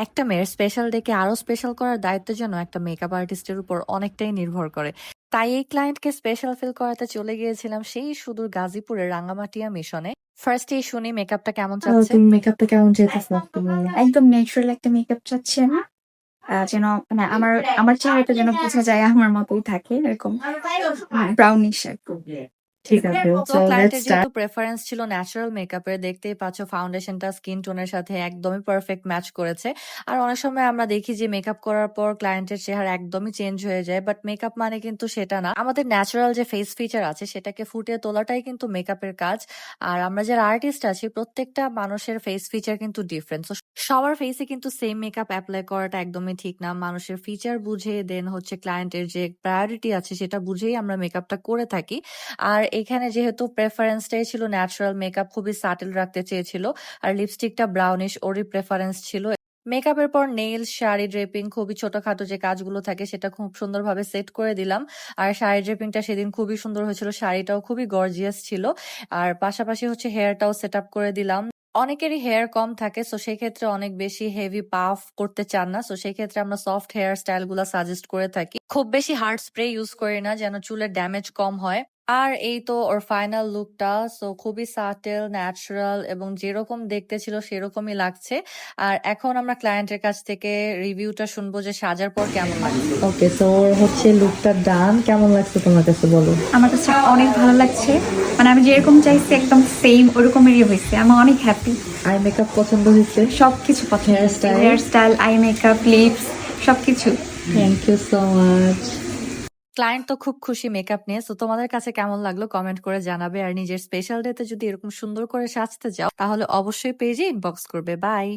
একটা মেয়ের স্পেশাল ডেকে আরো স্পেশাল করার দায়িত্ব যেন একটা মেকআপ আর্টিস্টের উপর অনেকটাই নির্ভর করে। তাই এই ক্লায়েন্টকে স্পেশাল ফিল করাতে চলে গিয়েছিলাম সেই সুদূর গাজীপুরের রাঙ্গামাটিয়া মিশনে। ফার্স্টেই শুনি মেকআপটা কেমন চাচ্ছে। তুমি মেকআপটা কেমন চাইতেছো তুমি? একদম ন্যাচারাল একটা মেকআপ চাচ্ছি আমি। যেন মানে আমার আমার চেহারাটা যেন বোঝা যায় আমার মতোই থাকে এরকম ব্রাউনিশ একটু। ঠিক আছে, তো সো লেটস ক্লায়েন্টের স্টার্ট। যেহেতু প্রেফারেন্স ছিল ন্যাচারাল মেকআপের, দেখতেই পাচ্ছ ফাউন্ডেশনটা স্কিন টোনের সাথে একদমই পারফেক্ট ম্যাচ করেছে। আর অনেক সময় আমরা দেখি যে মেকআপ করার পর ক্লায়েন্টের চেহারা একদমই চেঞ্জ হয়ে যায়, বাট মেকআপ মানে কিন্তু সেটা না। আমাদের ন্যাচারাল যে ফেস ফিচার আছে সেটাকে ফুটিয়ে তোলাটাই কিন্তু মেকআপের কাজ। আর আমরা যারা আর্টিস্ট আছি প্রত্যেকটা মানুষের ফেস ফিচার কিন্তু ডিফারেন্ট, তো সবার ফেসে কিন্তু সেম মেকআপ অ্যাপ্লাই করাটা একদমই ঠিক না। মানুষের ফিচার বুঝে দেন হচ্ছে ক্লায়েন্টের যে প্রায়োরিটি আছে সেটা বুঝেই আমরা মেকআপটা করে থাকি। আর এখানে যেহেতু প্রেফারেন্সটাই ছিল ন্যাচারাল মেকআপ, খুবই সাটেল রাখতে চেয়েছিল। আর লিপস্টিকটা ব্রাউনিশ, ওরই প্রেফারেন্স ছিল। মেকআপের পর নেইলস, শাড়ি ড্রেপিং, খুবই ছোটখাটো যে কাজগুলো থাকে সেটা খুব সুন্দরভাবে সেট করে দিলাম। আর শাড়ি ড্রেপিংটা সেদিন খুবই সুন্দর হয়েছিল, শাড়িটাও খুবই গর্জিয়াস ছিল। আর পাশাপাশি হচ্ছে হেয়ারটাও সেট আপ করে দিলাম। অনেকেরই হেয়ার কম থাকে, সো সেই ক্ষেত্রে অনেক বেশি হেভি পাফ করতে চান না, সো সেই ক্ষেত্রে আমরা সফট হেয়ার স্টাইল গুলা সাজেস্ট করে থাকি। খুব বেশি হার্ড স্প্রে ইউজ করি না যেন চুলের ড্যামেজ কম হয়। আর এই তো ওর ফাইনাল লুকটা, সো খুবই সাটেল, ন্যাচারাল এবং যেরকম দেখতে ছিল সেরকমই লাগছে। আর এখন আমরা ক্লায়েন্টের কাছ থেকে রিভিউটা শুনবো যে সাজার পর কেমন লাগছে। ওকে, তো ওর হচ্ছে লুকটা ডান, কেমন লাগছে তোমার কাছে বলো? আমার কাছে অনেক ভালো লাগছে। মানে আমি যেরকম চাইছি একদম সেম ওরকমেরই হয়েছে। আমি অনেক হ্যাপি। আই মেকআপ পছন্দ হয়েছে? সবকিছু পছন্দ। Hair style? Hair style, eye makeup, lips, সবকিছু। Thank you so much. Client তো খুব খুশি মেকআপ নিয়ে, তো তোমাদের কাছে কেমন লাগলো কমেন্ট করে জানাবে। আর নিজের স্পেশাল ডেতে যদি এরকম সুন্দর করে সাজতে চাও তাহলে অবশ্যই পেজে ইনবক্স করবে। বাই।